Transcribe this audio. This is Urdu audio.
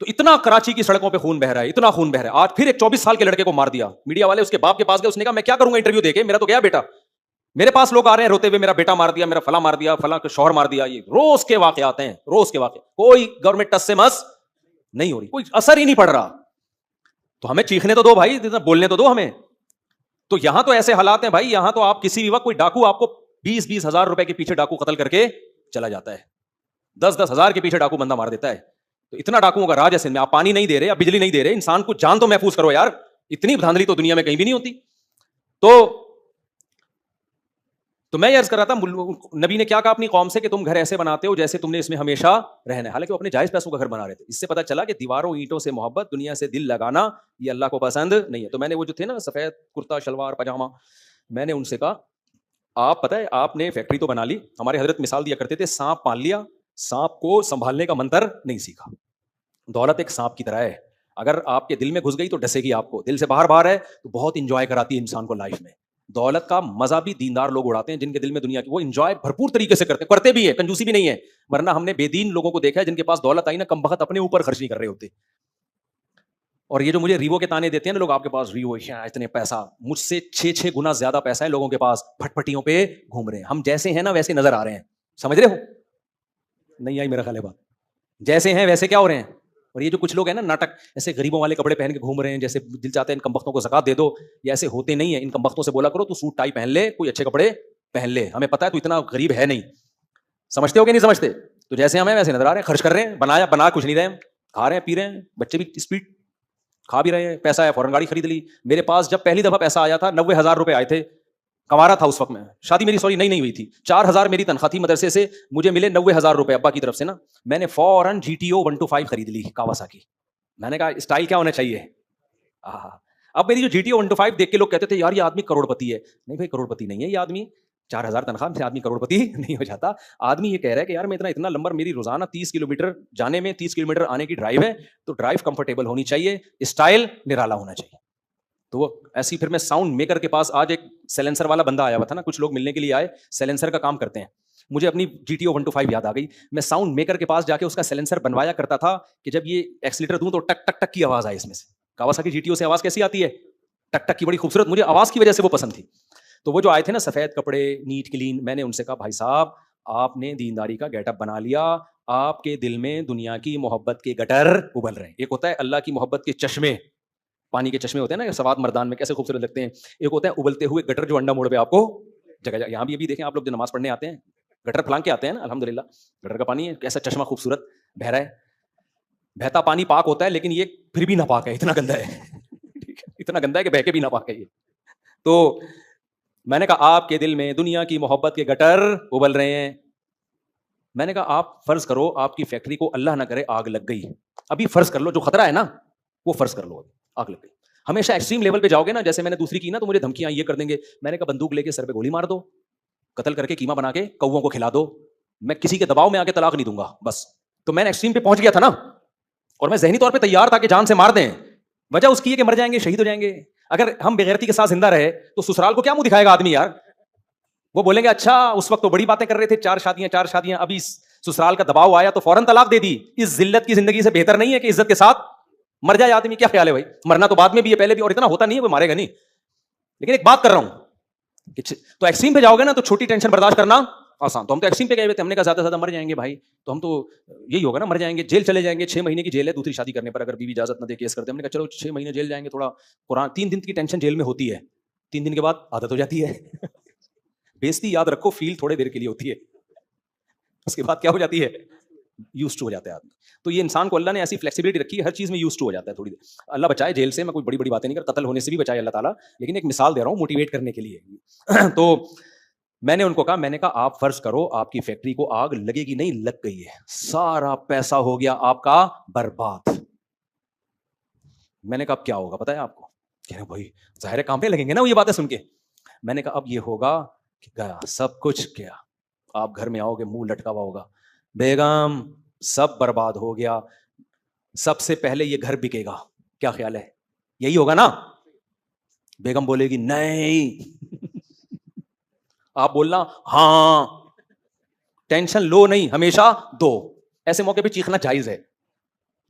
تو اتنا کراچی کی سڑکوں پہ خون بہ رہا ہے, اتنا خون بہ رہا ہے. آج پھر ایک 24 سال کے لڑکے کو مار دیا. میڈیا والے اس کے باپ کے پاس گئے, اس نے کہا میں کیا کروں گا انٹرویو دے کے, میرا تو گیا بیٹا. میرے پاس لوگ آ رہے ہیں روتے ہوئے, میرا بیٹا مار دیا, میرا فلاں مار دیا, فلاں شوہر مار دیا. یہ روز کے واقعات ہیں, روز کے واقع. کوئی گورنمنٹ ٹس سے مس نہیں ہو رہی, کوئی اثر ہی نہیں پڑ رہا. تو ہمیں چیخنے تو دو بھائی, بولنے تو دو ہمیں. تو یہاں تو ایسے حالات ہیں بھائی, یہاں تو آپ کسی بھی وقت کوئی ڈاکو آپ کو 20-20 ہزار روپے کے پیچھے ڈاکو قتل کر کے چلا جاتا ہے, 10-10 ہزار کے پیچھے ڈاکو بندہ مار دیتا ہے. تو اتنا ڈاکوؤں کا راج ہے سندھ میں. آپ پانی نہیں دے رہے, آپ بجلی نہیں دے رہے, انسان کو جان تو محفوظ کرو یار. اتنی دھاندلی تو دنیا میں کہیں بھی نہیں ہوتی. تو میں یہ عرض کر رہا تھا, نبی نے کیا کہا اپنی قوم سے کہ تم گھر ایسے بناتے ہو جیسے تم نے اس میں ہمیشہ رہنا ہے. حالانکہ وہ اپنے جائز پیسوں کا گھر بنا رہے تھے. اس سے پتا چلا کہ دیواروں اینٹوں سے محبت, دنیا سے دل لگانا, یہ اللہ کو پسند نہیں ہے. تو میں نے وہ جو تھے نا سفید کرتا شلوار پاجامہ, میں نے ان سے کہا آپ پتہ ہے آپ نے فیکٹری تو بنا لی, ہمارے حضرت مثال دیا کرتے تھے سانپ پال لیا, سانپ کو سنبھالنے کا منتر نہیں سیکھا. دولت ایک سانپ کی طرح ہے, اگر آپ کے دل میں گھس گئی تو ڈسے گی آپ کو, دل سے باہر ہے تو بہت انجوائے کراتی ہے انسان کو لائف میں. دولت کا مزہ بھی دیندار لوگ اڑاتے ہیں, جن کے دل میں دنیا کی, وہ انجوائے بھرپور طریقے سے کرتے بھی ہیں, کنجوسی بھی نہیں ہے. ورنہ ہم نے بے دین لوگوں کو دیکھا ہے جن کے پاس دولت آئی نا, کم بخت اپنے اوپر خرچ نہیں کر رہے ہوتے. اور یہ جو مجھے ریوو کے تانے دیتے ہیں نا لوگ, آپ کے پاس ریوو ہے اتنے پیسہ, مجھ سے 6 گنا زیادہ پیسہ ہے لوگوں کے پاس, پھٹ پھٹیوں پہ گھوم رہے ہیں. ہم جیسے ہیں نا ویسے نظر آ رہے ہیں, سمجھ رہے ہو؟ نہیں آئی میرا خیال ہے بات. جیسے ہیں ویسے کیا ہو رہے ہیں. اور یہ جو کچھ لوگ ہیں نا ناٹک, ایسے غریبوں والے کپڑے پہن کے گھوم رہے ہیں, جیسے دل چاہتے ہیں ان کمبختوں کو زکات دے دو, یہ ایسے ہوتے نہیں ہیں. ان کمبختوں سے بولا کرو تو سوٹ ٹائی پہن لے, کوئی اچھے کپڑے پہن لے, ہمیں پتا ہے تو اتنا غریب ہے نہیں. سمجھتے ہو کہ نہیں سمجھتے؟ تو جیسے ہمیں ویسے نظر آ رہے ہیں, خرچ کر رہے ہیں, بنا کچھ نہیں رہے, کھا رہے ہیں پی رہے ہیں, بچے بھی اسپیڈ کھا بھی رہے ہیں, پیسہ ہے فوراً گاڑی خرید لی. میرے پاس جب پہلی دفعہ پیسہ آیا تھا 90,000 روپے آئے تھے, کما رہا تھا اس وقت میں, شادی میری سوری نہیں ہوئی تھی, 4,000 میری تنخواہ تھی مدرسے سے, مجھے ملے 90,000 روپے ابا کی طرف سے نا. میں نے فوراً GTO 125 خرید لی کاواساکی. میں نے کہا اسٹائل کیا ہونا چاہیے. اب میری جو GTO 125 دیکھ کے لوگ کہتے تھے یار یہ آدمی کروڑ پتی ہے. نہیں بھائی کروڑ پتی نہیں ہے یہ آدمی, 4,000 تنخواہ سے آدمی کروڑ پتی نہیں ہو جاتا. آدمی یہ کہہ رہا ہے کہ یار میں اتنا لمبا, میری روزانہ 30 کلومیٹر جانے میں 30 کلومیٹر آنے کی ڈرائیو ہے, تو ڈرائیو کمفرٹیبل ہونی چاہیے, اسٹائل نرالا ہونا چاہیے. تو وہ ایسی, پھر میں ساؤنڈ میکر کے پاس, آج ایک سیلنسر والا بندہ آیا ہوا تھا نا, کچھ لوگ ملنے کے لیے آئے, سیلنسر کا کام کرتے ہیں. مجھے اپنی GTO 125 یاد آ گئی. میں ساؤنڈ میکر کے پاس جا کے اس کا سیلنسر بنوایا کرتا تھا کہ جب یہ ایکسیلیٹر دوں تو ٹک ٹک ٹک کی آواز آئے اس میں سے. کاواساکی GTO سے آواز کیسی آتی ہے, ٹک ٹک کی, بڑی خوبصورت, مجھے آواز کی وجہ سے وہ پسند تھی. تو وہ جو آئے تھے نا سفید کپڑے, نیٹ کلین, میں نے ان سے کہا بھائی صاحب آپ نے دینداری کا گیٹ اپ بنا لیا, آپ کے دل میں دنیا کی محبت کے گٹر ابل رہے ہیں. ایک ہوتا ہے اللہ کی محبت کے چشمے, پانی کے چشمے ہوتے ہیں نا سوات مردان میں, کیسے خوبصورت لگتے ہیں. ایک ہوتا ہے ابلتے ہوئے گٹر جو انڈا موڑ پہ آپ کو جگہ, یہاں بھی ابھی دیکھیں آپ لوگ جو نماز پڑھنے آتے ہیں گٹر پھلانگ کے آتے ہیں نا, الحمدللہ گٹر کا پانی ہے, کیسا چشمہ خوبصورت بہ رہا ہے. بہتا پانی پاک ہوتا ہے لیکن یہ پھر بھی ناپاک ہے, اتنا گندا ہے, اتنا گندا ہے کہ بہ کے بھی ناپاک ہے یہ. تو میں نے کہا آپ کے دل میں دنیا کی محبت کے گٹر ابل رہے ہیں. میں نے کہا آپ فرض کرو آپ کی فیکٹری کو اللہ نہ کرے آگ لگ گئی, ابھی فرض کر لو, جو خطرہ ہے نا وہ فرض کر لو, آگ لگ گئی. ہمیشہ ایکسٹریم لیول پہ جاؤ گے نا, جیسے میں نے دوسری کی نا تو مجھے دھمکیاں یہ کر دیں گے. میں نے کہا بندوق لے کے سر پہ گولی مار دو, قتل کر کے کیما بنا کے کووں کو کھلا دو, میں کسی کے دباؤ میں آ کے طلاق نہیں دوں گا بس. تو میں نے ایکسٹریم پہ پہنچ گیا تھا نا, اور میں ذہنی طور پہ تیار تھا کہ جان سے مار دیں. وجہ اس کی ہے کہ مر جائیں گے, شہید ہو جائیں گے. اگر ہم بغیرتی کے ساتھ زندہ رہے تو سسرال کو کیا منہ دکھائے گا آدمی یار. وہ بولیں گے اچھا اس وقت تو بڑی باتیں کر رہے تھے, 4 شادیاں, ابھی سسرال کا دباؤ آیا تو فوراً طلاق دے دی. اس ذلت کی زندگی سے بہتر نہیں ہے کہ عزت کے ساتھ مر جائے آدمی. کیا خیال ہے بھائی, مرنا تو بعد میں بھی ہے, پہلے بھی, اور اتنا ہوتا نہیں ہے, کوئی مارے گا نہیں. لیکن ایک بات کر رہا ہوں کہ تو ایکسٹریم پہ جاؤ گے نا تو چھوٹی ٹینشن برداشت کرنا آسان. تو ہم تو ایکسٹریم پہ گئے ہوئے تھے, ہم نے کہا زیادہ سے زیادہ مر جائیں گے بھائی, تو ہم تو یہی ہوگا نا, مر جائیں گے, جیل چلے جائیں گے, 6 مہینے کی جیل ہے دوسری شادی کرنے پر اگر بیوی اجازت نہ دے کیس کرتے. ہم نے کہا چلو 6 مہینے جیل جائیں گے, تھوڑا قرآن, 3 دن کی ٹینشن جیل میں ہوتی ہے, 3 دن کے بعد عادت ہو جاتی ہے. بیزتی یاد رکھو فیل تھوڑے دیر کے لیے ہوتی ہے, اس کے بعد کیا ہو جاتی ہے, یوز ٹو ہو جاتا ہے آدمی. تو یہ انسان کو اللہ نے ایسی فلیکسیبلٹی رکھی ہے, ہر چیز میں یوز ٹو ہو جاتا ہے تھوڑی دیر. اللہ بچائے جیل سے, میں کوئی بڑی بڑی باتیں نہیں کر, قتل ہونے سے بھی بچائے اللہ تعالیٰ, لیکن ایک مثال دے رہا ہوں موٹیویٹ کرنے کے لیے. تو میں نے ان کو کہا, میں نے کہا آپ فرض کرو آپ کی فیکٹری کو آگ لگے گی, نہیں لگ گئی ہے, سارا پیسہ ہو گیا آپ کا برباد. میں نے کہا اب کیا ہوگا پتا ہے آپ کو, کہہ رہے بھائی ظاہر کام پہ لگیں گے نا وہ یہ باتیں سن کے. میں نے کہا اب یہ ہوگا کہ گیا سب کچھ گیا, آپ گھر میں آؤ گے منہ لٹکا ہوا ہوگا, بیگم سب برباد ہو گیا, سب سے پہلے یہ گھر بکے گا, کیا خیال ہے, یہی ہوگا نا. بیگم بولے گی نہیں, آپ بولنا ہاں, ٹینشن لو نہیں, ہمیشہ دو. ایسے موقع پہ چیخنا جائز ہے,